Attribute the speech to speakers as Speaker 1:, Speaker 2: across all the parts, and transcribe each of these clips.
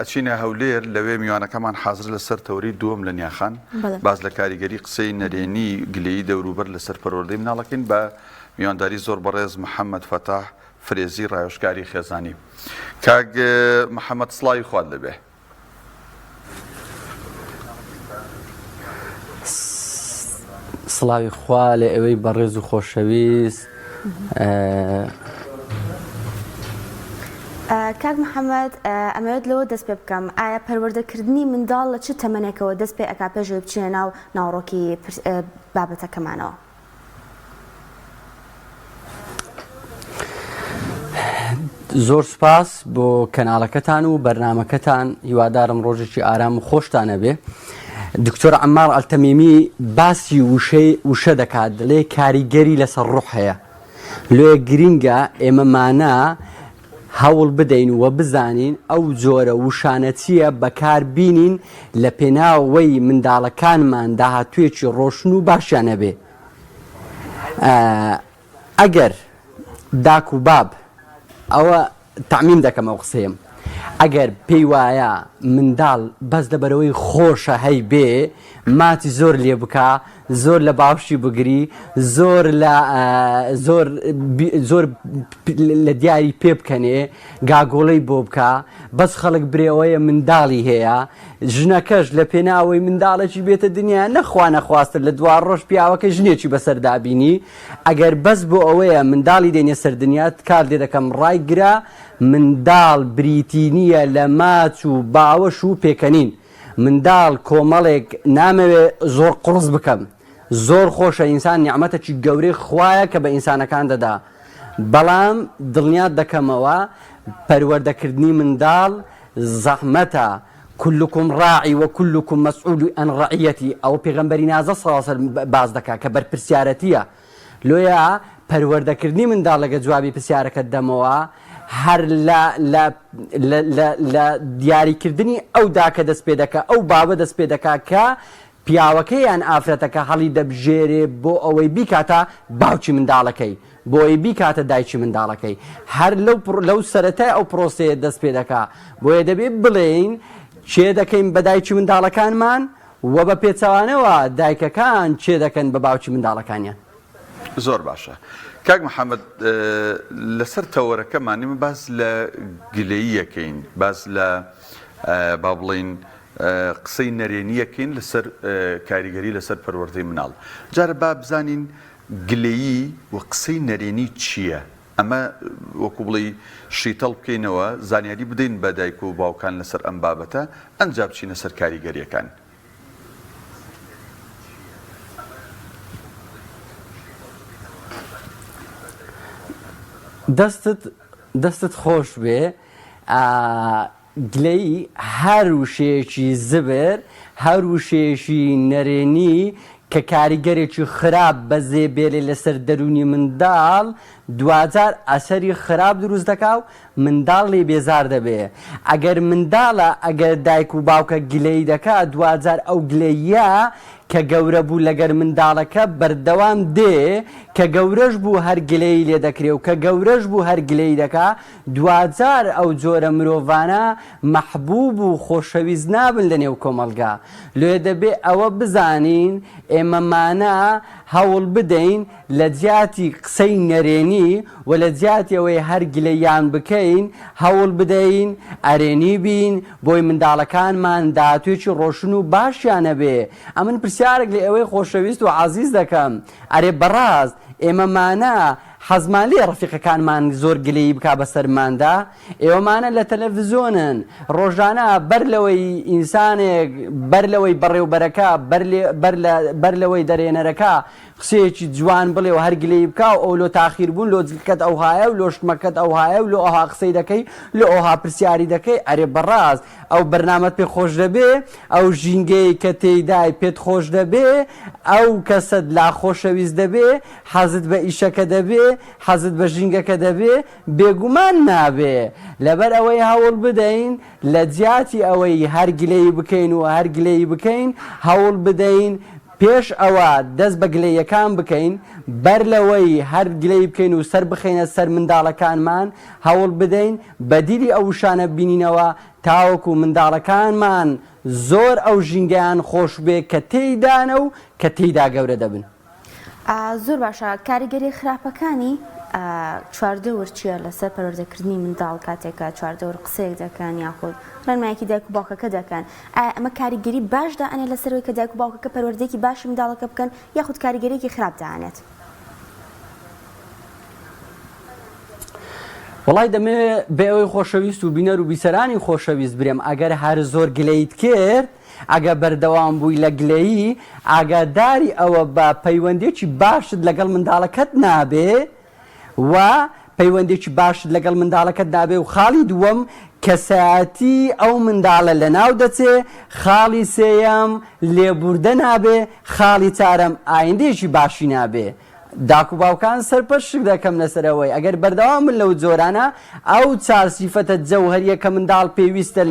Speaker 1: ئەچینە هەولێر لەوێ میوانەکەمان حاضر لەسەر تەوری دووەم لە نیاخان باز لە کاریگەری قسەی نەرێنی گلەیی دەوروبەر لەسەر پەروەردەی مناڵەکەین بە میوانداری زۆر بەڕێز محەممەد فەتاح فرێزی ڕایۆشکاری خێزانی. کاک محەممەد سڵاوی خوارد لەبێ.
Speaker 2: سڵاوی خوا لە ئەوەی بەڕێز و خۆشەویست.
Speaker 3: کاک محەممەد ئەمەوێت لەوە دەست پێ بکەم، ئایا پەروەردەکردنی منداڵ لە چ تەمەنێکەوە دەست پێ ئەکا پێشوی بچێنە ناو ناوڕۆکی بابەتەکەمانەوە؟
Speaker 2: زۆر سوپاس بۆ کەناڵەکەتان و بەرنامەکەتان، هیوادارم ڕۆژێکی ئارام و خۆشتانە بێ. دکتۆر عەمار ئەلتەمیمی باسی وشە دەکات، دەڵێ کاریگەری لەسەر ڕوح هەیە. لێ گرینگە ئێمەمانە هەوڵ بدەین و بزانین ئەو جۆرە وشانە چییە بەکار بینین لە پێناوەی منداڵەکانمان داهاتوێکی ڕۆشن و باشیانە بێ. ئەگەر داک و باب ئەوە تەعمیم دەکەم ئەو قسەیەم، ئەگەر پێی وایە منداڵ بەس لەبەرەوەی خۆشە هەی بێ ماتی زۆر لێ بکە، زۆر لە باوشی بگری، زۆر لە دیاری پێ بکەنێ، گاگۆڵەی بۆ بکە، بەس خەڵک برێەوەیە منداڵی هەیە، ژنەکەش لە پێناوەی منداڵێکی بێتە دنیا نەخوا نەخواستە لە دوا ڕۆژ پیاوەکە ژنێکی بەسەردابینی. ئەگەر بەس بۆ ئەوەیە منداڵی دێنێ سەردنیات کار لێ دەکەم ڕایگرا منداڵ بریتی نییە لە ماچ و باوەش و پێکەنین. منداڵ کۆمەڵێک نامەوێ زۆر قڕز بکەم، زۆر خۆشە ئینسان نیعمەتێکی گەورەی خوایە کە بە ئینسانەکان دەدا، بەڵام دڵنیات دەکەمەوە پەروەردەکردنی منداڵ زەحمەتە. كلكم راعي وكلكم مسؤول عن رعيتي ئەو پێغەمبەری نازە سەڵاسە باز دەکا کە بەرپرسیارەتیە. لۆیە پەروەردەکردنی منداڵ لەگە جوابی پرسیارەکەت دەمەوە هەر لە دیاریکردنی ئەو داکە دەست پێ دەکە، ئەو بابە دەست پێ دەکا کە پیاوەکەی یان ئافرەتەکە هەڵی دەبژێرێ بۆ ئەوەی بیکاتە باوکی منداڵەکەی، بۆ ئەوەی بیکاتە دایکی منداڵەکەی. هەر لەو سەرەتای ئەو پرۆسەیە دەست پێ دەکا. بۆیە دەبێت بڵێین چێ دەکەین بە دایکی منداڵەکانمان و بە پێچەوانەوە دایکەکان چێ دەکەن بە باوکی منداڵەکانیان.
Speaker 1: زۆر باشە. کاک محەممەد لەسەر تەوەرەکەمانی من باس لە گلەییەکەین، باس لە با بڵین قسەی نەرێنیەکەین لەسەر کاریگەری لەسەر پەروەردەی مناڵ. جارە با بزانین گلەیی و قسەی نەرێنی چییە؟ ئەمە وەکو بڵی شیتەڵ بکەینەوە، زانیاری بدەین بە دایک و باوکان لەسەر ئەم بابەتە، ئەنجا بچینە سەر کاریگەریەکان.
Speaker 2: دەستت خۆش بێ. گلەی هەر وشەیەکی زبر، هەر وشەیەکی نەرێنی کە کاریگەرێکی خراپ بەزێ بێلێ لەسەر دەرونی منداڵ دوجار ئەسەری خراپ دروست دەکا و منداڵ لێ بێزار دەبێ. ئەگەر منداڵە ئەگەر دایک و باوکە گلەی دەکا دوجار ئەو گلەیە کە گەورە بوو لەگەر منداڵەکە بەردەوام دێ، کە گەورەش بوو هەر گلەی لێ دەکرێ و کە گەورەش بوو هەر گلەی دەکا، دوجار ئەو جۆرە مرۆڤانە مەحبوب و خۆشەویست نابن لە نێو کۆمەلگا. لێ دەبێ ئەوە بزانین ئێمەمانە هەوڵ بدەین لە جیاتی قسەی نەرێنی و لە جیاتی ئەوەی هەر گلەیان بکەین هەوڵ بدەین ئەرێنی بین بۆی منداڵەکانمان داهاتوێکی ڕۆشن و باشیانە بێ. ئەمن پرسیارێک لە ئەوەی خۆشەویست و عەزیز دەکەم، ئەرێ بەڕاست ئێمەمانە حەزمان لێ ڕەفیقەکانمان زۆر گلەیی بکا بەسەرماندا؟ ئێوەمانە لە تەلەڤیزۆنن ڕۆژانە بەر لەوەی ئینسانێک بەر لەوەی بەڕێوبەرەکە بەر لەوەی دەرێنەرەکە قسەیەکی جوان بڵێ و هەر گلەی بکا و ئەو لۆ تاخیر بوون لۆ جلکەت ئەو هایە و لۆ شتمەکەت ئەو هایە و لۆ ئەوها قسەی دەکەی لۆ ئەوها پرسیاری دەکەی. ئەرێ بەڕاست ئەو بەرنامەت پێ خۆش دەبێ، ئەو ژینگەی کە تێیدای پێت خۆش دەبێ، ئەو کەسەت لا خۆشەویست دەبێ، حەزت بە ئیشەکە دەبێ، حەزت بە ژینگەکە دەبێ، بێگومان نابێ. لەبەر ئەوەی هەوڵ بدەین لە جیاتی ئەوەی هەر گلەی بکەین و هەر گلەی بکەین هەوڵ بدەین پێش ئەوە دەست بە گلەیەکان بکەین، بەر لەوەی هەر گلەی بکەین و سەر بخەینە سەر منداڵەکانمان هەوڵ بدەین بەدیری ئەو شانە بینینەوە تاوەکو منداڵەکانمان زۆر ئەو ژینگەیان خۆش بێ کە تێیدانە و کە تێیدا گەورە دەبن.
Speaker 3: زۆر باشە کاریگەری خراپەکانی چواردەوەر چیە لەسەر پەروەردەکردنی منداڵ کاتێکە چواردەوەر قسەیەک دەکەن یاخود ڕێنمایەکی دایک و باوکەکە دەکەن ئەمە کاریگەری باش دائەنێت لەسەرەوەی کە دایک و باوکەکە پەروەردەیەکی باشی منداڵەکە بکەن یاخود کاریگەریەکی خراپ دائەنێت؟
Speaker 2: وڵای دەمێ بێ ئەوەی خۆشەویست و بینەر و بیسەرانی خۆشەویست برێم ئەگەر هەر زۆر گلەیت کرد ئەگە بەردەوام بووی لە گلەیی ئاگاداری ئەوە بە پەیوەندێکی باشت لەگەڵ منداڵەکەت نابێ و پەیوەندێکی باشت لەگەڵ منداڵەکەت نابێ و خاڵی دووەم کەسایەتی ئەو منداڵە لە ناو دەچێ خاڵی سێیەم لێبوردە نابێ خاڵی چارەم ئایندێکی باشی نابێ. داک و باوکان سەرپەشک دەکەم لەسەرەوەی ئەگەر بەردەوام من لەو جۆرانە ئەو چار سیفەتە جەوهەریە کە منداڵ پێویستە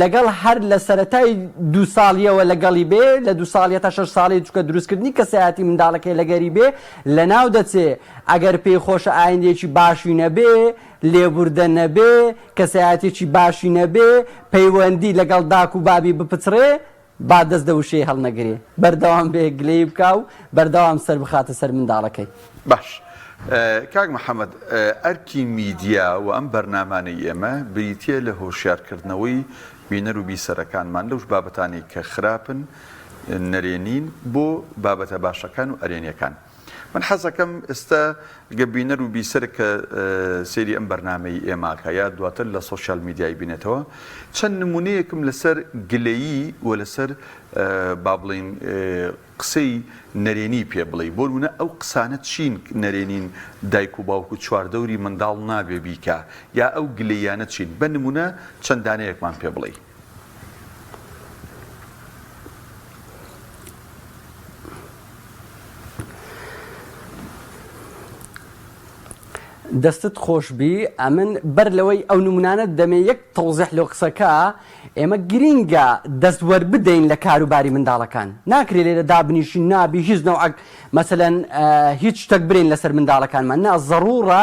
Speaker 2: لەگەڵ هەر لە سەرەتای 2 ساڵیەوە لەگەڵی بێ لە 2 ساڵیە تا 6 ساڵی چکە دروستکردنی کەسایەتی منداڵەکەی لەگەری بێ لە ناو دەچێ ئەگەر پێی خۆشە ئایندێکی باشی نەبێ لێبوردە نەبێ کەسایەتێکی باشی نەبێ پەیوەندی لەگەڵ داک و بابی بپچڕێ با دەست دەوشەی هەڵنەگرێ بەردەوام بێ گلەی بکە و بەردەوام سەر بخاتە سەر منداڵەکەی.
Speaker 1: باش کاک محەممەد ئەرکی میدیا و ئەم بەرنامانەی ئێمە بریتە لە هۆشیارکردنەوەی بینەر و بیسەرەکانمان لەوش بابەتانی کە خراپن نەرێنین بۆ بابەتە باشەکان و ئەرێنیەکان. من حەزەکەم ئێستا گە بینەر و بیسەر کە سێری ئەم بەرنامەی ئێماکە یا دواتر لە سۆشیال میدیای بینێتەوە چەند نمونەیەکم لەسەر گلەیی و لەسەر با بڵین قسەی نەرێنی پێ بڵێ بۆ نمونە ئەو قسانە چین نەرێنین دایک و باوک و چواردەوری منداڵ نابێ بیکە یا ئەو گلەیانە چین بە نمونە چەندانەیەکمان پێ بڵێ.
Speaker 2: دەستت خۆشببی ئەمن بەر لەوەی ئەو نمونانە دەمێ یەک تەوزیح لۆ قسەکە ئێمە گرینگە دەستوەر بدەین لە کاروباری منداڵەکان ناکرێت لێرە دابنیشی نابی هیچ نەوەک مەسەلەن هیچ شتێک برین لەسەر منداڵەکانمان نا ضرورە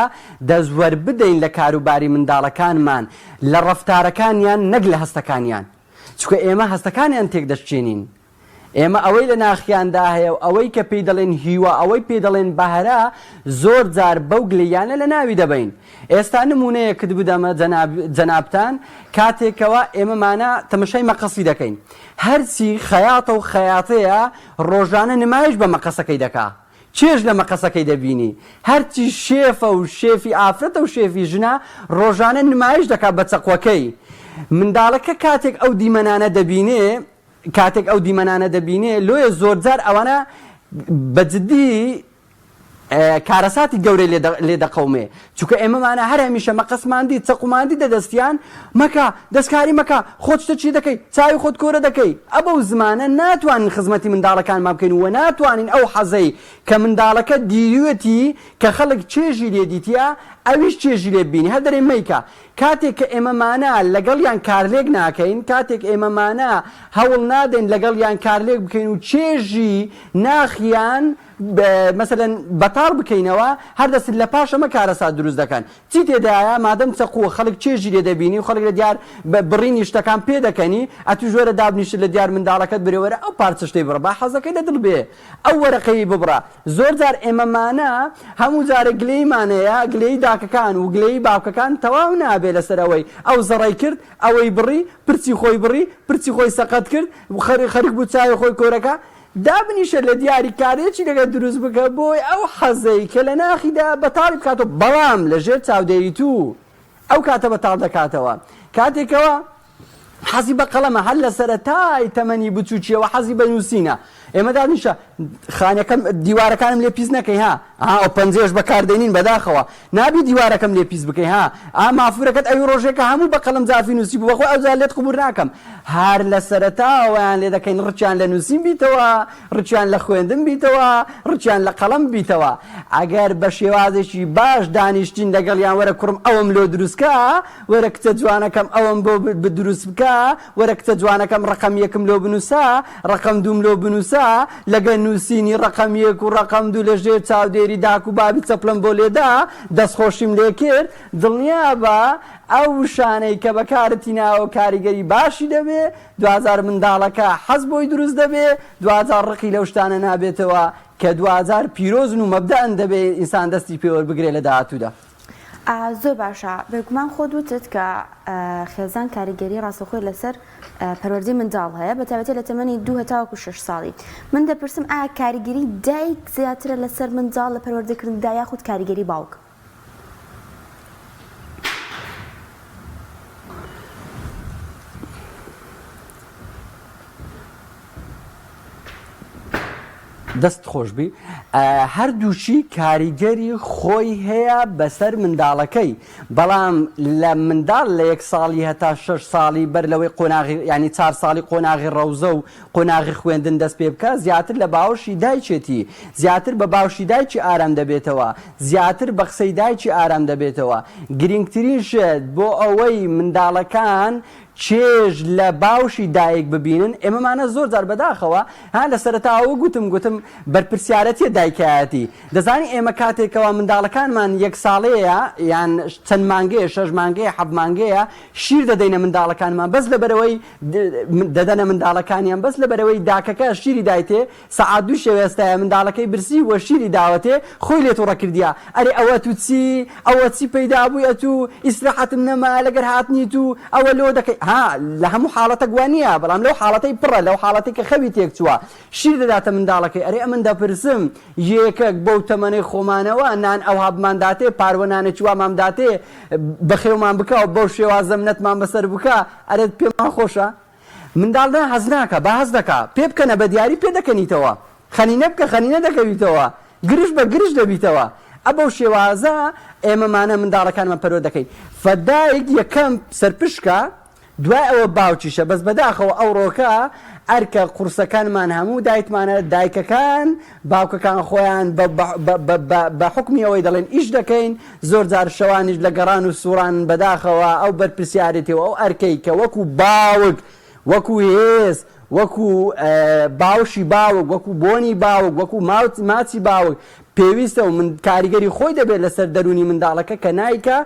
Speaker 2: دەستوەر بدەین لە کاروباری منداڵەکانمان لە ڕەفتارەکانیان نەک لە هەستەکانیان چونکە ئێمە هەستەکانیان تێک دەشتێنین ئێمە ئەوەی لە ناخیاندا هەیە و ئەوەی کە پێی دەڵێن هیوە ئەوەی پێ دەڵێن بەهەرە زۆر جار بەو گلەیانە لە ناوی دەبین. ئێستا نمونەیەکت بدەمە جەنابتان کاتێکەوە ئێمەمانە تەمەشای مەقەسی دەکەین هەرچی خەیاتە و خەیاتەیە ڕۆژانە نمایش بە مەقەسەکەی دەکا چێژ لە مەقەسەکەی دەبینی هەرچی شێفە و شێفی ئافرەتە و شێفی ژنە ڕۆژانە نمایش دەکا بە چەقوەکەی منداڵەکە کاتێک ئەو دیمەنانە دەبینێ کاتێک ئەو دیمەنانە دەبینێ لۆیە زۆرجار ئەوانە بەجددی کارەساتی گەورەی لێ دەقەومێ چونکە ئێمەمانە هەر هەمیشە مەقەسماندی چەقوماندی دەدەستیان مەکە دەستکاری مەکە خۆت چی دەکەی چاوی خۆت کۆرە دەکەی ئەبەو زمانە ناتوانین خزمەتی منداڵەکانمان بکەین و ناتوانین ئەو حەزەی کە منداڵەکە دیوەتی کە خەڵک چێژی لێ دیتە ئەویش چێژی لێ بینی هەر دەرێ مەیکە کاتێک کە ئێمەمانە لەگەڵیان کارلێک ناکەین کاتێک ئێمەمانە هەوڵ نادەین لەگەڵیان کارلێک بکەین و چێژی ناخیان مەسەلەن بەتاڵ بکەینەوە هەر دەست لە پاش ئەمە کارەسات دروست دەکەن چی تێدایە مادەم چەقووە خەڵک چێژی لێ دەبینی و خەڵک لە دیار بڕینی شتەکان پێ دەکەنی ئەتو ژۆرە دابنیشت لە دیار منداڵەکەت برێوەرە ئەو پارچە شتەی بڕە با حەزەکەی لە دڵ بێ ئەو وەرەقەی ببڕە زۆر جار ئێمەمانە هەموو جارە گلەیمانەیە گلەی داکەکان و گلەی باوکەکان تەواو نابێ لەسەرەوەی ئەو زەڕای کرد ئەوەی بڕی پرچی خۆی بڕی پرچی خۆی سەقەت کرد خەریک بوو چاوی خۆی کۆرەکە دابنیشە لە دیاری کارێکی لەگە دروست بکە بۆی ئەو حەزەی کە لە ناخیدا بەتاڵی بکاتەوە بەڵام لەژێر چاودێری تو ئەو کاتە بەتاڵ دەکاتەوە کاتێکەوە حەزی بە قەڵەمە هەر لە سەرەتای تەمەنی بچووکیەوە حەزی بە نووسینە ئێمە دانیشە خانەکەم دیوارەکانم لێ پیس نەکەی ها ئەو پەنجێش بەکاردێنین بەداخەوە نابی دیوارەکەم لێ پیس بکەی ها مافورەکەت ئەوی ڕۆژێکە هەموو بە قەڵەم جافی نووسی بوو بەخۆی ئەوجار لێت قبول ناکەم هەر لە سەرەتاوەیان لێ دەکەین ڕچیان لە نووسین بیتەوە ڕچیان لە خوێندن بیتەوە ڕچیان لە قەڵەم بیتەوە ئەگەر بە شێوازێکی باش دانیشتین لەگەڵیان وەرە کوڕم ئەوم لۆ دروستکە وەرە کچە جوانەکەم ئەوم بۆ دروست بکە وەرە کچە جوانەکەم ڕقم یەکم لۆ بنووسە ڕقم دووم لۆ بنووسە دەکا لەگە نووسینی ڕقم 1 و ڕقم 2 لە ژێر چاودێری داک و بابی چەپلم بۆ لێدا دەستخۆشیم لێ کرد دڵنیا بە ئەو شانەی کە بەکارەتی ناوە کاریگەری باشی دەبێ 2000 منداڵەکە حەز بۆی دروست دەبێ 2000 ڕقی لەو شتانە نابێتەوە کە 2000 پیرۆزن و مەبدەن دەبێ ئینسان دەستی پێوە بگرێ لە داهاتوودا.
Speaker 3: زۆر باشە بێگومان خۆت وتت کە خێزان کاریگەری ڕاستەخۆی لەسەر پەروەردەی منداڵ هەیە بە تایبەتی لە تەمەنی 2 هەتاوەکو 6 ساڵی. من دەپرسم ئایا کاریگەری دایک زیاترە لەسەر منداڵ لە پەروەردەکردندا یاخود کاریگەری باوک؟
Speaker 2: دەست خۆشبی هەردووچی کاریگەری خۆی هەیە بەسەر منداڵەکەی بەڵام لە منداڵ لە 1 ساڵی هەتا 6 ساڵی بەر لەوەی قۆناغی ینی 4 ساڵی قۆناغی ڕەوزە و قۆناغی خوێندن دەست پێ بکە زیاتر لە باوشی دایکێتی زیاتر بە باوشی دایکی ئارام دەبێتەوە زیاتر بە قسەی دایکی ئارام دەبێتەوە گرنگترین شت بۆ ئەوەی منداڵەکان چێژ لە باوشی دایک ببینن ئێمەمانە زۆر جار بەداخەوە ها لە سەرەتاوە گوتم بەرپرسیارەتی دایکایەتی دەزانی ئێمە کاتێکەوە منداڵەکانمان 1 ساڵەیە یان چەند مانگەیە 6 مانگەیە 7 مانگەیە شیر دەدەینە منداڵەکانمان بەس لەبەرەوەی دەدەنە منداڵەکانیان بەس لەبەرەوەی داکەکە شیری دایتێ سەعات 2 شەوێستایە منداڵەکەی برسی وە شیری داوەتێ خۆی لێ تووڕە کردیا ئەرێ ئەوە تو چی ئەوە چی پەیدا بوویە تو ئیسراحەتم نەما لەگەر هاتنی تو ئەوە لۆ دەکەی ها لە هەموو حاڵەتە گوانیە بەڵام لەو حاڵەتەی پڕە لەو حاڵەتی کە خەوی تێک چووە شیر دەداتە منداڵەکەی ئەرێ ئەمن دەپرسم یەکێک بەو تەمەنەی خۆمانەوە نان ئەو هەبمانداتێ پاروەنانە چوە مامداتێ بەخێومان بکەوە بەو شێوازە منەتمان بەسەر بکە ئەرێ پێمان خۆشە منداڵدە حەز ناکە بە هەز دەکا پێ بکەنە بە دیاری پێ دەکەنیتەوە خەنینە بکە خەنینە دەکەویتەوە گرش بە گرش دەبیتەوە ئەبەو شێوازە ئێمەمانە منداڵەکانمان پەرۆ دەکەین فەدایک یەکەم سەرپشکە دوای ئەوە باوکیشە بەس بەداخەوە ئەو ڕۆکە ئەرکە قورسەکانمان هەموو دایکمانە دایکەکان باوکەکان خۆیان بە حکمی ئەوەی دەڵێن ئیش دەکەین زۆر جار شەوانیش لە گەڕان و سووران بەداخەوە ئەو بەرپرسیارەتەوە ئەو ئەرکەی کە وەکو باوک وەکو هێز وەکو باوشی باوک وەکو بۆنی باوک وەکو ماچی باوک پێویستە و من کاریگەری خۆی دەبێت لەسەر دەرونی منداڵەکە کە نایکە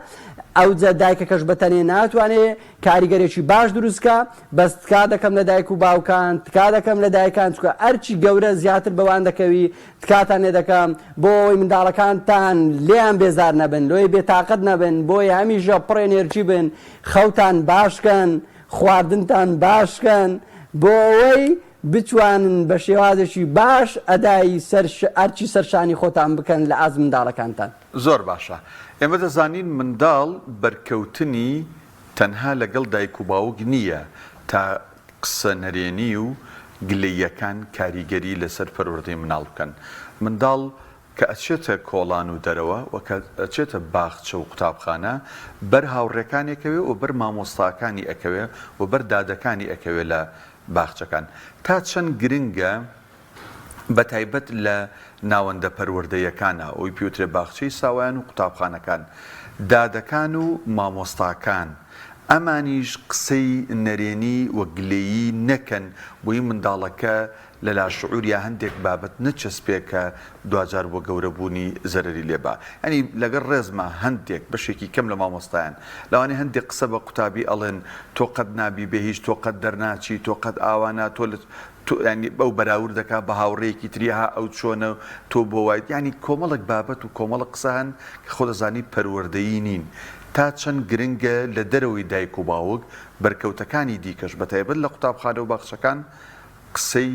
Speaker 2: ئەو دایکەکەش بەتەنێ ناتوانێت کاریگەرێکی باش دروستکە بەس تکا دەکەم لە دایک و باوکان تکا دەکەم لە دایکان چکە ئەرچی گەورە زیاتر بەوان دەکەوی تکاتان لێ دەکەم بۆی منداڵەکانتان لێیان بێزار نەبن لۆی بێتاقەت نەبن بۆی هەمیشە پڕ ئێنێرجی بن خەوتان باشکەن خواردنتان باشکەن بۆ ئەوەی بتوانن بە شێوازێکی باش ئەدای ئەرچی سەرشانی خۆتان بکەن لە ئاز منداڵەکانتان.
Speaker 1: زۆر باشە ئێمە دەزانین منداڵ بەرکەوتنی تەنها لەگەڵ دایک و باوک نییە تا قسە نەرێنی و گلەیەکان کاریگەری لەسەر پەروەردەی مناڵ بکەن منداڵ کە ئەچێتە کۆڵان و دەرەوە و کە ئەچێتە باخچە و قوتابخانە بەر هاوڕێکانێکەوێ و بەر مامۆستاکانی ئەکەوێ و بەر دادەکانی ئەکەوێ لە باخچەکان تا چەند گرنگە بە تایبەت لە ناوەندە پەروەردەیەکانە ئەوی پێوترێ باخچەی ساوایان و قوتابخانەکان دادەکان و مامۆستاکان ئەمانیش قسەی نەرێنی و گلەیی نەکەن بۆی منداڵەکە لە لاشعوریا هەندێک بابەت نەچەسپێکە دوجار بۆ گەورەبوونی زەرری لێبا ئەنی لەگەر ڕێزمە هەندێک بەشێکی کەم لە مامۆستایان لەوانەیە هەندێک قسە بە قوتابی ئەڵێن تۆ قەت نابی بێ هیچ تۆ قەت دەرناچی تۆ قەت ئاوانە تۆ ینی بەو بەراورد دەکات بە هاوڕێیەکی تریها ئەو چۆنە تۆ بۆ وایت ینی کۆمەڵک بابەت و کۆمەڵک قسە هەن کە خۆ دەزانی پەروەردەیی نین تا چەند گرنگە لە دەرەوەی دایک و باوک بەرکەوتەکانی دیکەش بە تایبەت لە قوتابخانە و باخچەکان قسەی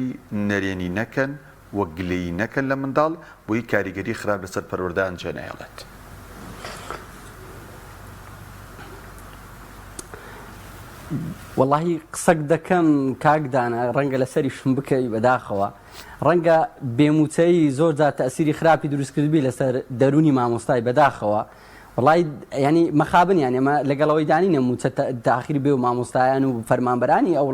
Speaker 1: نەرێنی نەکەن وە گلەیی نەکەن لە منداڵ بۆی کاریگەری خراپ لەسەر پەروەردەیان جێنایڵێت.
Speaker 2: وەڵاهی قسەک دەکەم کاکدانە ڕەنگە لەسەری شم بکەی بەداخەوە ڕەنگە بێموچەی زۆر جار تەئسیری خراپی دروستکردبی لەسەر دەرونی مامۆستای بەداخەوە وڵی ینی مەخابن یان ئێمە لەگەڵەوەی دانی نەموچە تاخیر بێ و مامۆستایان و فەرمانبەرانی ئەو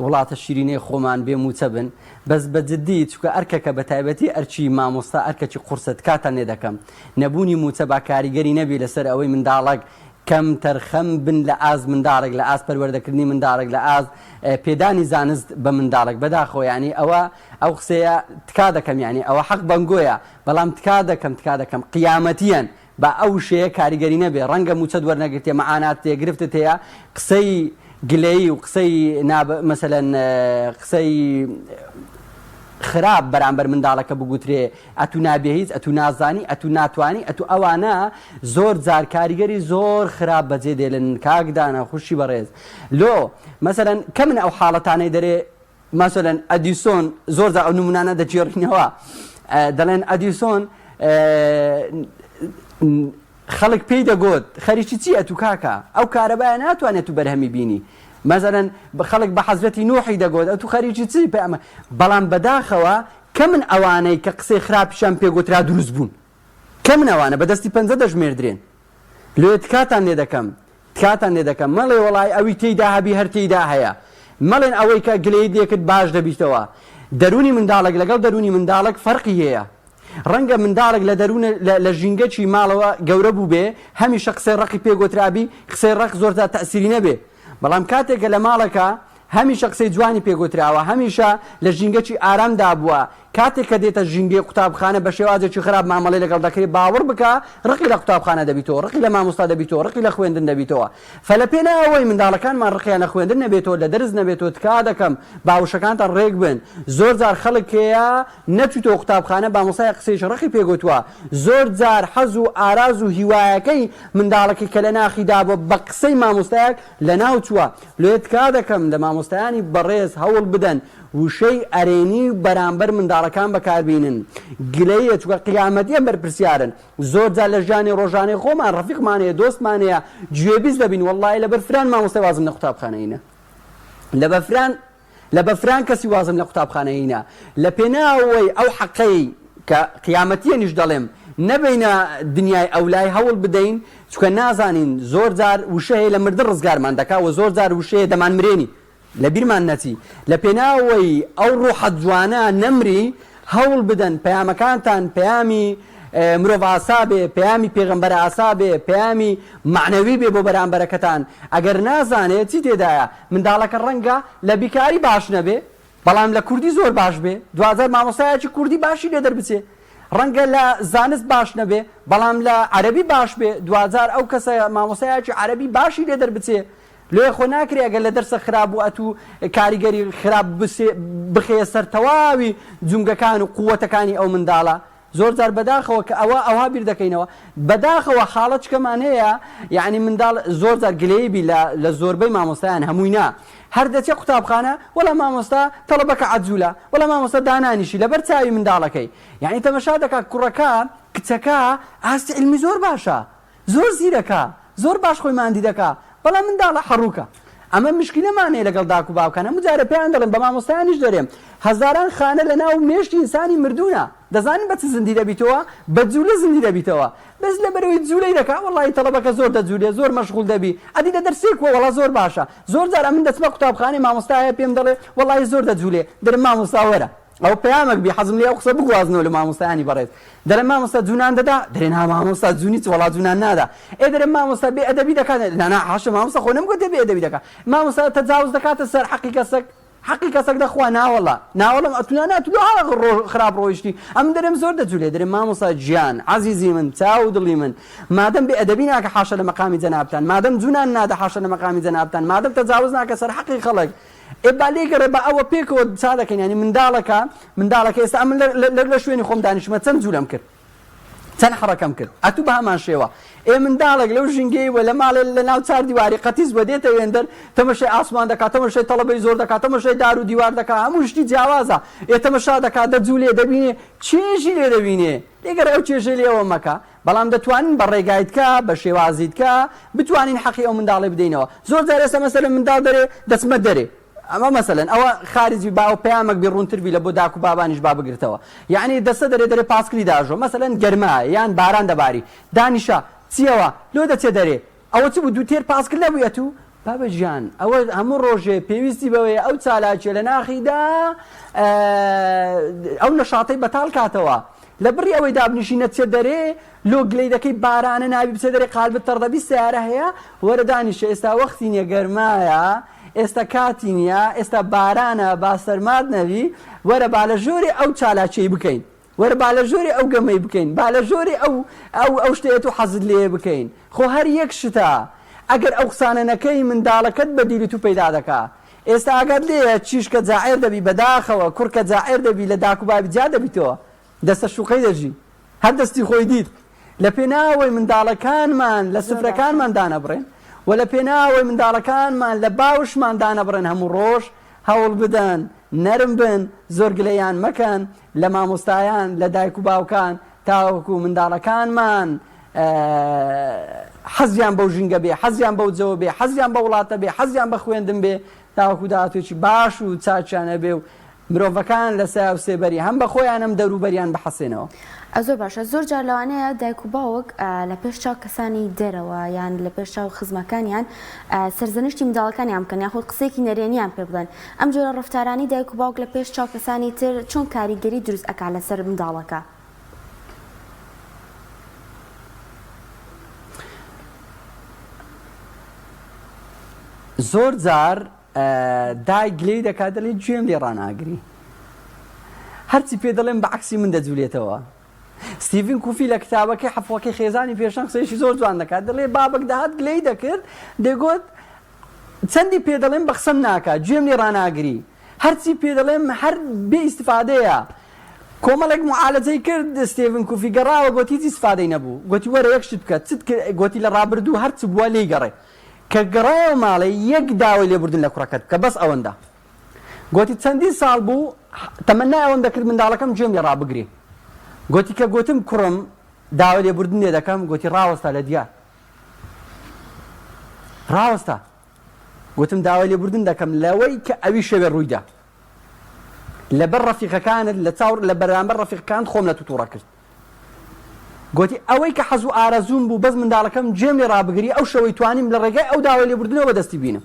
Speaker 2: وڵاتە شیرینەی خۆمان بێ موچە بن بەس بەجددی چکە ئەرکەکە بە تایبەتی ئەرچی مامۆستا ئەرکەکی قورسەت کاتان لێ دەکەم نەبوونی موچە با کاریگەری نەبی لەسەر ئەوەی منداڵک کەم تەرخەم بن لە ئاز منداڵێک لە ئاز پەروەردەکردنی منداڵێک لە ئاز پێدانی زانست بە منداڵێک بەداخۆ ینی ئەو قسەیە تکا دەکەم ینی ئەوە حەق بەنگۆیە بەڵام تکا دەکەم قیامەتیان بە ئەو شەیە کاریگەری نەبێ ڕەنگە موچەت وەرنەگرتێ مەعانات تێگرفتت هەیە قسەی گلەیی و قسەی مەسەلەن قسەی خراپ بەرامبەر منداڵەکە بگوترێ ئەتو نابێ هیچ ئەتو نازانی ئەتو ناتوانی ئەتو ئەوانە زۆر جار کاریگەری زۆر خراپ بەجێ دێڵن کاکدانە خوشی بەڕێز لۆ مەسەلەن کە من ئەو حاڵەتانەی دەرێ مەسەلەن ئەدیسۆن زۆر جار ئەو نمونانە دەجێڕینەوە دەڵێن ئەدیسۆن خەڵک پێی دەگوت خەریکی چی ئەتو کاکە ئەو کارەبایە ناتوانێت تو بەرهەمی بینی مەزەرەن خەڵک بە حەزرەتی نوحی دەگوت ئەتو خەریکی چی پێمە بەڵام بەداخەوە کە من ئەوانەی کە قسەی خراپیشان پێگوترا دروست بوون کە من ئەوانە بەدەستی پەنجە دەژمێردرێن لێ تکاتان لێ دەکەم مەڵێ وەڵای ئەوی تێیدا هەبی هەر تێیدا هەیە مەڵێن ئەوەی کە گلەی دێکت باش دەبیتەوە دەرونی منداڵێک لەگەڵ دەرونی منداڵێک فەرقی هەیە ڕەنگە منداڵێک لە دەروونە لە ژینگەی ماڵەوە گەورە بوو بێ هەمیشە قسەی ڕقی پێگوترابی قسەی ڕق زۆرجار تەسیری نەبێ بەڵام کاتێکە لە ماڵەکە هەمیشە قسەی جوانی پێگوتراوە هەمیشە لە ژینگەی ئارامدا بووە کاتێک کە دێتە ژینگەی قوتابخانە بە شێوازێکی خراپ مامەڵەی لەگەڵ دەکرێت باوەڕ بکە ڕقی لە قوتابخانە دەبیتەوە ڕقی لە مامۆستا دەبیتەوە ڕقی لە خوێندن دەبیتەوە فەلە پێناوەی منداڵەکانمان ڕقیان لە خوێندن نەبێتەوە لە دەرز نەبێتەوە تکا دەکەم باوشەکانتان ڕێک بن زۆر جار خەڵکەیە نەچوتەوە قوتابخانە بامۆستای قسەیش ڕقی پێگوتووە زۆر جار حەز و ئاراز و هیوایەکەی منداڵەکەی کە لە ناخیدا بۆ بە قسەی مامۆستایەک لە ناو چووە لێ تکا دەکەم لە مامۆستایانی بەڕێز هەوڵ بدەن وشەی ئەرێنی بەرامبەر منداڵەکان بەکاربینن گلەیە چووکە قیامەتیە بەرپرسیارن زۆر جار لە ژیانی ڕۆژانەی خۆمان ڕەفیقمانەیە دۆستمانەیە گوێبیست دەبین وەڵڵاهی لەبەر فلان مامۆستای وازم لە قوتابخانەیە لە بەفران کەسی وازم لە قوتابخانەیە لە پێناوەی ئەو حەقەی کە قیامەتیەنیش دەڵێم نەبینە دنیای ئەولای هەوڵ بدەین چونکە نازانین زۆر جار وشە هەیە لە مردن ڕزگارمان دەکا و زۆر جار وشەیە دەمان مرێنی لە بیرمان نەچی لە پێناوەی ئەو ڕوحەت جوانە نەمری هەوڵ بدەن پەیامەکانتان پەیامی مرۆڤ ئاسا بێ پەیامی پێغەمبەر ئاسا بێ پەیامی معنەوی بێ بۆ بەرامبەرەکەتان ئەگەر نازانێت چی تێدایە منداڵەکە ڕەنگە لە بیکاری باش نەبێ بەڵام لە کوردی زۆر باش بێ دوازار مامۆستایەکی کوردی باشی لێ دەربچێ ڕەنگە لە زانست باش نەبێ بەڵام لە عەرەبی باش بێ دوازار ئەو کەسە مامۆستایەکی عەرەبی باشی لێ دەربچێ لێ خۆ ناکرێ ئەگەر لە دەرسە خراپ و ئەتوو کاریگەری خراپ بخێ سەر تەواوی جونگەکان و قووەتەکانی ئەو منداڵە زۆر جار بەداخەوە کە ئەوە بیر دەکەینەوە بەداخەوە حاڵەت چکەمان هەیە یعنی منداڵ زۆر جار گلەیبی لە زۆربەی مامۆستایان هەمووی نا هەر دەچێت قوتابخانە وەڵا مامۆستا تەڵەبەکە عەجوولە وەڵا مامۆستا دانانیشی لەبەر چاوی منداڵەکەی یعنی تەمەشا دەکات کوڕەکە کچەکە ئاستی علمی زۆر باشە زۆر زیرەکە زۆر باش خۆی ماندی دەکا بەڵام منداڵە حەڕووکە ئەمە مشکلەمانەیە لەگەڵ داک و باوکانە هەموو جارە پێیان دەڵێن بە مامۆستایانیش دەرێم هەزاران خانە لە ناو مێشتی ئینسانی مردوونە دەزانین بە چ زندی دەبیتەوە بە جوولە زندی دەبیتەوە بەس لەبەرەوەی جوولەی دەکا وەڵڵی تەڵەبەکە زۆر دەجوولێ زۆر مەشغوڵ دەبی ئەدی لە دەرسێکوە وەڵا زۆر باشە زۆر جار من دەچمە قوتابخانەی مامۆستایە پێم دەڵێ وەڵڵی زۆر دەجوولێ دەرم مامۆستا وەرە ئەو پەیامێک بی حەزم لێ ئەو قسە بگوازنەوە لە مامۆستایانی بەڕێز دەڵێن مامۆستا جوونان دەدا دەرێن ها مامۆستا جوونی چ وەڵا جوونان نادا دەرێن مامۆستا بێ ئەدەبی دەکات نا حاشە مامۆستا خۆ نەمگوتێ بێ ئەدەبی دەکات مامۆستا تەجاوز دەکاتە سەر حەقی کەسێک دەخوا ناوەڵم ئەتونا ناتوە خراپ ڕۆیشتی ئەم دەرێم زۆر دەجوولێ دەرێن مامۆستا گیان عەزیزی من چاو دڵی من مادەم بێ ئەدەبی ناکە حاشە لە مەقامی جەنابتان مادەم جوونان نادە حاشە لە مەقامی جەنابتان مادەم تەجاوز ناکە سەر حەقی خەڵک ئێبالێگەڕێ بە ئەوە پێکەوە چا دەکەین ینی منداڵەکە ئێستا ئەمن لە شوێنی خۆم دانیشمە چەند جوولەم کرد چەند حڕەکەم کرد ئەتوو بە هەمان شێوە منداڵێک لەو ژینگەی وە لە ماڵێ لە ناو چار دیواری قەتیز بە دێتە وێندەر تەمەشای ئاسمان دەکات تەمەشای تەڵەبەی زۆر دەکات تەمەشای دار و دیوار دەکات هەموو شتی جیاوازە تەمەشا دەکات دەجوولێ دەبینێ چێژی لێ دەبینێ لێگەر ئەو چێژەی لێەوە مەکە بەڵام دەتوانین بە ڕێگایتکە بە شێوازیتکە بتوانین حەقی ئەو منداڵی بدەینەوە زۆر جار ئێستا مەسەلەن منداڵ دەرێ دەچمە دەرێ ئەمە مەسەلەن ئەوە خارجی باو پەیامێک بێ ڕوونتربی لە بۆ داک و بابانیش با بگرتەوە یعنی دەستە دەرێ پاسکلی داژۆ مەسەلەن گەرمایە یان باران دەباری دانیشە چیەوە لۆ دەچێ دەرێ ئەوە چ بوو دوو تێر پاسکل نەبووە تو بابە گیان ئەوە هەموو ڕۆژێ پێویستی بەوەیە ئەو چالاکیە لە ناخیدا ئەو نەشاتەی بەتاڵ کاتەوە لە بڕی ئەوەی دابنیشینە چێ دەرێ لۆ گلەی دەکەی بارانە نابی بچێ دەرێ قالبت تەڕدەبی سیارە هەیە وەرە دانیشە ئێستا وەختی نیە گەرمایە ئێستا کاتی نییە ئێستا بارانە با سەرماد نەوی وەرە با لە ژۆری ئەو چالاچەی بکەین وەرە با لە ژۆری ئەو گەمەی بکەین با لە ژۆری ئەو شتێت و حەزت لێ بکەین خۆ هەر یەک شتە ئەگەر ئەو قسانەنەکەی منداڵەکەت بە دیری تو پەیدا دەکا ئێستا ئەگەر لێ چیشکە جاعیر دەبی بەداخەوە کوڕکە جاعیر دەبی لە داک و بابی جا دەبیتەوە دەستە شوقەی دەژی هەر دەستی خۆی دیت لە پێناوەی منداڵەکانمان لە سفرەکانمان دانەبڕێن و لە پێناوەی منداڵەکانمان لە باوشمان دانەبڕێن هەموو ڕۆژ هەوڵ بدەن نەرم بن زۆر گلەیان مەکەن لە مامۆستایان لە دایک و باوکان تاوەکو منداڵەکانمان حەزیان بەو ژینگە بێ حەزیان بەو جەوە بێ حەزیان بە وڵاتە بێ حەزیان بە خوێندن بێ تاوەکو داهاتوێکی باش و چاچیانە بێ و مرۆڤەکان لە سا و سێبەری هەم بە خۆیان ئەم دەوروبەریان بەحەسێنەوە
Speaker 3: زۆر باشە زۆر جار لەوانەیە دایک و باوک لە پێش چاو کەسانی دەرەوە یان لە پێش چاو خزمەکانیان سەرزەنشتی منداڵەکانیان بکەن یاخود قسێکی نەرێنیان پێ بدەن ئەم جۆرە ڕفتارانی دایک و باوک لە پێش چاو کەسانی تر چۆن کاریگەری دروست ئەکا لەسەر منداڵەکە
Speaker 2: زۆر جار دای گلەی دەکات دەڵێ گوێم لێ ڕاناگری هەرچی پێ دەڵێم بە عەکسی من دەجوولێتەوە ستیڤن کوفی لە کتابەکەی حەفوەکەی خێزانی پێشەنگ قسەیەکی زۆر جوان دەکات دەڵێ بابک دەهات گلەی دەکرد دەیگوت چەندی پێ دەڵێم بە قسەم ناکات گوێم لێ ڕاناگری هەرچی پێ دەڵێم هەر بێ ئیستیفادەیە کۆمەڵێک معالەجەی کرد ستیڤن کوفی گەڕاوە گوتی هیچ ئیستیفادەی نەبوو گوتی وەرە یەک شت بکە گوتی لە ڕابردوو هەرچ بووە لێی گەڕێ کە گەڕاوە ماڵێ یەک داوای لێبوردن لە کوڕەکەت کە بەس ئەوەندە گوتی چەندی ساڵ بوو تەمەنای ئەوەندە کرد منداڵەکەم گوێم لێ ڕابگرێ گوتی کە گوتم کوڕم داوای لێبوردن لێ دەکەم گوتی ڕاوەستا لە دیار ڕاوەستا گوتم داوای لێبوردن دەکەم لەوەی کە ئەوی شەوێ ڕوویدا لەبەر ڕەفیقەکانت لە چاوڕ لە بەرامبەر ڕەفیقەکان خۆم لە تووڕە کرد گوتی ئەوەی کە حەز و ئارەزوم بوو بەس منداڵەکەم گوێم لێ ڕابگری ئەو شەوەی توانیم لە ڕێگای ئەو داوای لێبوردنەوە بەدەستی بینم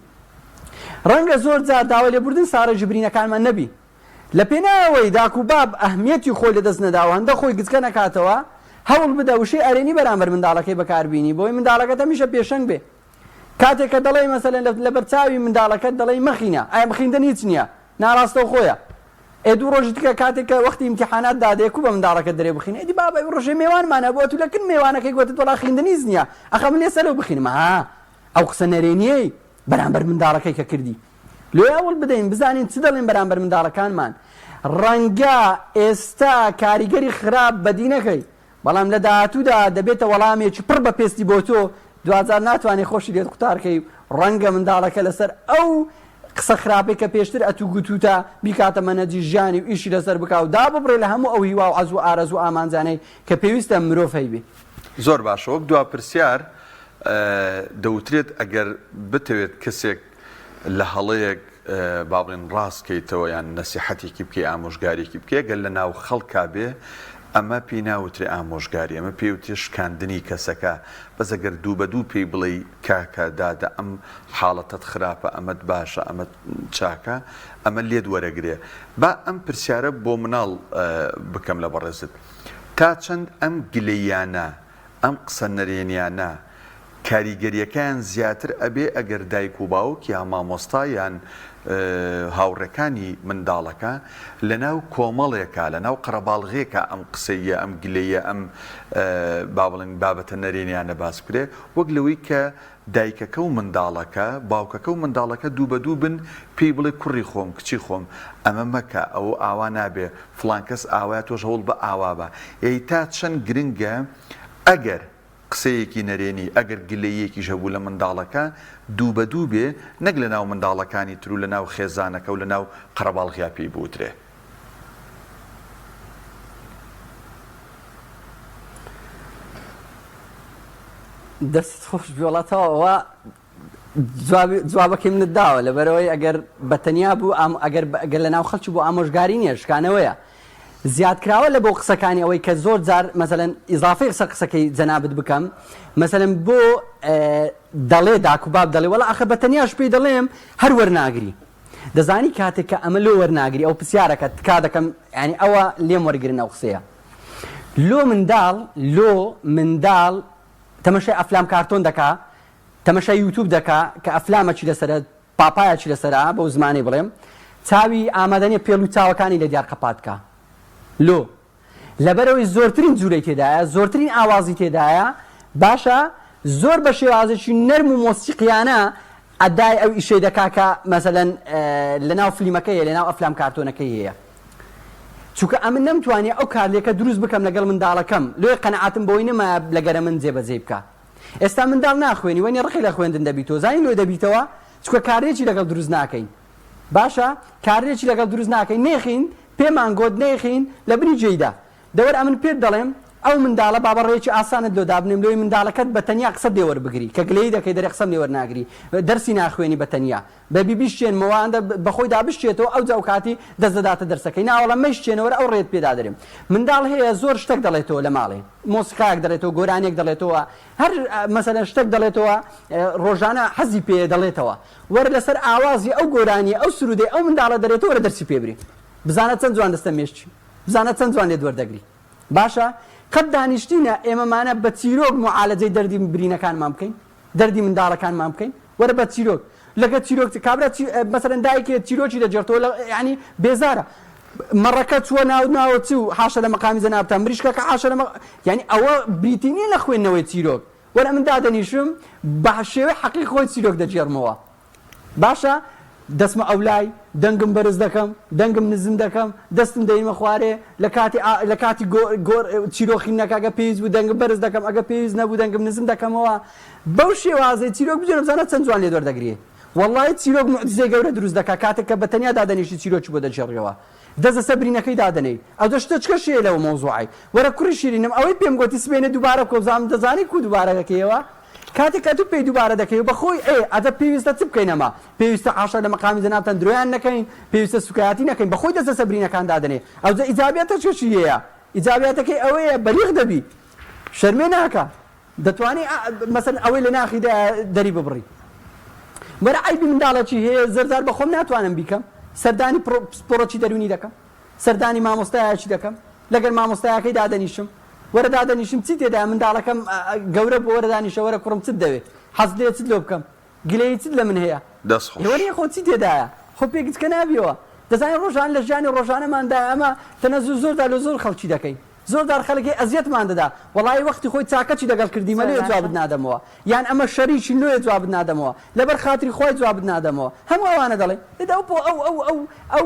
Speaker 2: ڕەنگە زۆر جار داوای لێبوردن سارە جبرینەکانمان نەبی لە پێناوەی داک و باب ئەهمیەتی خۆی لەدەست نەداوە هەندە خۆی گچکە نەکاتەوە هەوڵ بدە وشەی ئەرێنی بەرامبەر منداڵەکەی بەکاربینی بۆی منداڵەکەت هەمیشە پێشەنگ بێ کاتێک کە دەڵێ مەسەلەن لە بەرچاوی منداڵەکەت دەڵێ مەخینە ئایا مخیندن هیچ نییە ناڕاستە و خۆیە دوو ڕۆژی دیکە کاتێک کە وەختی ئیمتیحانات دادەیەک و بە منداڵەکەت دەرێ بخینە ئیدی بابای ڕۆژێ میوانمانە بۆ تو لەکن میوانەکەی گوتت وەڵا خوێندنیز نییە ئەخە من لێ سەرەوە بخینم ها ئەو قسە نەرێنیەی بەرامبەر منداڵەکەی کە کردی لێ ئەوڵ بدەین بزانین چ دەڵێن بەرامبەر منداڵەکانمان ڕەنگە ئێستا کاریگەری خراپ بەدی نەکەی بەڵام لە داهاتوودا دەبێتە وەڵامێکی پڕ بە پێستی بۆ تۆ دوجار ناتوانێت خۆشی لێت قوتارکەی ڕەنگە منداڵەکە لەسەر ئەو قسە خراپی کە پێشتر ئەتوو گوتوتە بیکاتە مەنەجی ژیانی و ئیشی لەسەر بکا و دا ببڕێ لە هەموو ئەو هیوا و عەز و ئارەزوو و ئامانجانەی کە پێویستە مرۆڤ هەیبێ
Speaker 1: زۆر باشە وەک دوا پرسیار دەوترێت ئەگەر بتەوێت کەسێک لە هەڵەیەک با بڵێن ڕاستکەیتەوە یان نەسیحەتێکی بکەی ئامۆژگارێکی بکەی گەل لە ناو خەڵکا بێ ئەمە پێی ناوترێ ئامۆژگاری ئەمە پێوتێ شکاندنی کەسەکە بەس ئەگەر دوو بە دوو پێی بڵێ کاکە دادە ئەم حاڵەتت خراپە ئەمەت باشە ئەمە چاکە ئەمە لێت وەرەگرێ با ئەم پرسیارە بۆ مناڵ بکەم لە بەڕێزت تا چەند ئەم گلەیانە ئەم قسە نەرێنیانە کاریگەریەکان زیاتر ئەبێ ئەگەر دایک و باوک یا مامۆستا یان هاوڕەکانی منداڵەکە لە ناو کۆمەڵێکە لە ناو قەرەباڵغێکە ئەم قسەیە ئەم گلەیە ئەم با بڵێن بابەتە نەرێنیانە باس بکرێ وەک لەوەی کە دایکەکە و منداڵەکە باوکەکە و منداڵەکە دوو بە دوو بن پێی بڵێ کوڕی خۆم کچی خۆم ئەمە مەکە ئەو ئاوا نابێ فڵان کەس ئاوایە تۆش هەوڵ بە ئاوا بە ئەی تا چەند گرنگە ئەگەر قسەیەکی نەرێنی ئەگەر گلەیەکی ژەبوو لە منداڵەکە دوو بە دوو بێ نەک لە ناو منداڵەکانی تر و لە ناو خێزانەکە و لە ناو قەرەباڵغیا پێی بوترێ
Speaker 2: دەست خۆش بێڵاتەوە جوابەکەی منت داوە لەبەرەوەی ئەگەر بەتەنیا بوو ئەگەر لە ناو خەڵکی بۆ ئامۆژگاری نییە شکانەوەیە زیادکراوە لە بۆ قسەکانی ئەوەی کە زۆر جار مەسەلەن ئیزافەی قسەکەی جەنابەت بکەم مەسەلەن بۆ دەڵێ داک و باب دەڵێ وەڵا ئەخە بەتەنیاش پێی دەڵێم هەر وەرناگری دەزانی کاتێک کە ئەمە لۆ وەرناگری ئەو پرسیارەکە تکا دەکەم ینی ئەوە لێم وەرگرن ئەو قسەیە لۆ منداڵ تەمەشای ئەفلام کارتۆن دەکا تەمەشای یوتیوب دەکا کە ئەفلامەکی لەسەرە پاپایەکی لەسەرە بۆ زمانی بڵێم چاوی ئامادەنیە پێڵ و چاوەکانی لە دیار قەپاتکە لۆ لەبەرەوەی زۆرترین جوورەی تێدایە زۆرترین ئاوازی تێدایە باشە زۆر بە شێوازێکی نەرم و مۆسیقیانە ئەدای ئەو ئیشەی دەکا کە مەسەلەن لەناو فلیمەکەیە لەناو ئەفلام کارتۆنەکەی هەیە چونکە ئەمن نەمتوانێت ئەو کارلێکە دروست بکەم لەگەڵ منداڵەکەم لۆی قەنەعاتم بۆی نەما لەگەرە من جێبەجێ بکە ئێستا منداڵ ناخوێنی وەنی ڕقی لە خوێندن دەبیتەوە زانی لۆ دەبیتەوە چونکە کارێکی لەگەڵ دروست ناکەین باشە کارێکی لەگەڵ دروست ناکەین نێخین پێمان گۆت نێخین لە بنی جێیدا دەوەر ئەمن پێت دەڵێم ئەو منداڵە بابڕێکی ئاسانت لۆ دابنێم لۆی منداڵەکەت بە تەنیا قسە دێوەربگری کە گلەی دەکەی دەرێ قسەم لێوەرناگری دەرسی ناخوێنی بە تەنیا بە بیبیشتێنمەوە بەخۆی دابشتێتەوە ئەو جاو کاتی دەست دەداتە دەرسەکەی ناوەڵە مەیشتێنەوە ئەو ڕێت پێدا دەرێم منداڵ هەیە زۆر شتێک دەڵێتەوە لە ماڵێ مۆسیقاک دەڵێتەوە گۆرانێک دەڵێتەوە هەر مەسەلەن شتێک دەڵێتەوە ڕۆژانە حەزی پێ دەڵێتەوە وەرە لەسەر ئاوازی ئەو گۆرانی ئەو سرودەی ئەو منداڵە دەرێتەوە وەرە دەرسی پێبری بزانە چەند جوان دەستە مێشتی بزانە چەند جوان لێ دووەردەگری باشە قەت دانیشتینە ئێمەمانە بە چیرۆک معالەجەی دەردی برینەکانمان بکەین دەردی منداڵەکانمان بکەین وەرە بە چیرۆک لەگە چیرۆک کابرا مەسەلەن دایکێ چیرۆکی دەجێڕتەوە ینی بێزارە مەڕەکە چووە ناوە چی و حاشە لە مەقامی زەنابتان مریشکەکە حاشە لە یعنی ئەوە بریتینی لە خوێندنەوەی چیرۆک وەرە من دادەنیشم بە شێوەی حەقی خۆی چیرۆک دەجێڕمەوە باشە دەستمە ئەولای دەنگم بەرز دەکەم دەنگم نزم دەکەم دەستم دەیمە خوارێ لە کاتی چیرۆخینەکەگە پێویست بوو دەنگم بەرز دەکەم ئەگە پێویست نەبوو دەنگم نزم دەکەمەوە بەو شێوازەی چیرۆک بجێنم بزانە چەند جوان لێ دەوەردەگرێ وەڵڵای چیرۆک معجزەی گەورە دروست دەکا کاتێک کە بە تەنیا دادەنیشتی چیرۆکی بۆ دەجێڕێەوە دەست لەسەر برینەکەی دادەنێ ئەو دەشتە چکە شێ لەوە مۆزوعی وەرە کوڕی شیرینم ئەوەی پێم گوتی سبێنە دووبارە کۆزام دەزانی کو دووبارەکەیەوە کاتێک کە تو پێی دووبارە دەکەی بەخۆی ئەدە پێویستە چ بکەینەما پێویستە عاشە لە مەقامی زەنابتان درۆیان نەکەین پێویستە سوکایەتی نەکەین بەخۆی دەستە سەبرینەکان دادەنێ ئەو ئیجابیاتە چی هەیە ئیجابیاتەکەی ئەوەیە بەلیغ دەبی شەرمێ ناکە دەتوانێت مەسەلەن ئەوەی لە ناخی دەری ببڕی وەرە عیبی منداڵەکی هەیە زەرزار بەخۆم ناتوانم بیکەم سەردانی پۆڕەکی دەرونی دەکەم سەردانی مامۆستایەکی دەکەم لەگەر مامۆستایەکەی دادەنیشم وەرە دادەنیشم چی تێدا منداڵەکەم گەورە بۆ وەرە دانیشە وەرە کوڕم چت دەوێت حەز دێت چت لۆ بکەم گلەی چت لە من هەیە وەرە خۆ چی تێدایە خۆ پێگچکە نابیەوە دەزانین ڕۆژان لە ژیانی ڕۆژانەماندا ئەمە تەنەزوو زۆردا لە زۆر خەڵکی دەکەین زۆردار خەڵکی ئەزیەتمان دەدا وەڵی وەختی خۆی چاکەچی دەگەڵ کردیمە لێ جوابت نادەمەوە یان ئەمە شەریکی نوێ جوابت نادەمەوە لەبەر خاتری خۆی جوابت نادەمەوە هەموو ئەوانە دەڵێ دەدا ئەو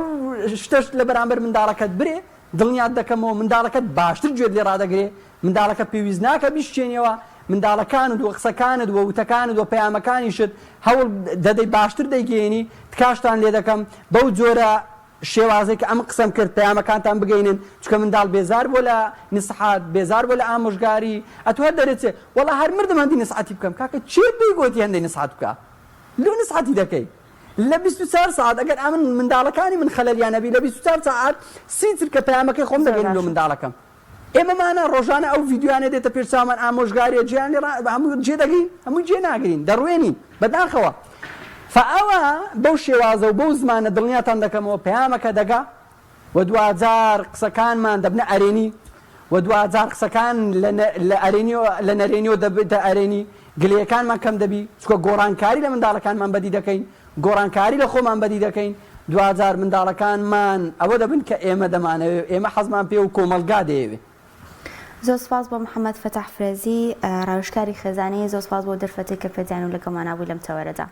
Speaker 2: شتەش لە بەرامبەر منداڵەکەت برێ دڵنیات دەکەمەوە منداڵەکەت باشتر گوێت لێ ڕادەگرێ منداڵەکە پێویست ناکە بیشتێنەوە منداڵەکانت و قسەکانت و وتەکانت و پەیامەکانیشت هەوڵ دەدەی باشتر دەیگەێنی تکاشتان لێ دەکەم بەو جۆرە شێوازێک کە ئەم قسەم کرد پەیامەکانتان بگەینن چکە منداڵ بێزار بۆ لە نسحات بێزار بۆ لە ئامۆژگاری ئەتوە دەرێتێ وەڵا هەر مردم هەندی نسحاتی بکەم کاکە چێ پێی گوتی هەندەی نسحات بکە لۆ نسحاتی دەکەی لە 24 ساعت ئەگەر ئەمن منداڵەکانی من خەلەلیان نەبی لە 24 ساعت سیتر کە پەیامەکەی خۆم دەگەین لۆ منداڵەکەم ئێمەمانە ڕۆژانە ئەو ڤیددیوانە دێتە پێشچاومان ئامۆژگاریە گیان هەموو جێ دەگەین هەموو جێ ناگرین دەڕوێنین بەداخەوە فەئەوە بەو شێوازە و بەو زمانە دڵنیاتان دەکەمەوە پەیامەکە دەگا و دوجار قسەکانمان دەبنە ئەرێنی و دوجار قسەکان لە نەرێنیەوە دەبێتە ئەرێنی گلەیەکانمان کەم دەبی چکە گۆڕانکاری لە منداڵەکانمان بەدی دەکەین گۆڕانکاری لە خۆمان بەدی دەکەین دوجار منداڵەکانمان ئەوە دەبن کە ئێمە دەمانەوێت ئێمە حەزمان پێ و کۆمەلگا دەیەوێت
Speaker 3: زۆر سپاس بۆ محەممەد فەتاح فرێزی ڕاوشکاری خێزانەی زۆر سپاس بۆ دەرفەتێک کە پێدیان و لەگەڵمان نبووی لەم تەوەرەدا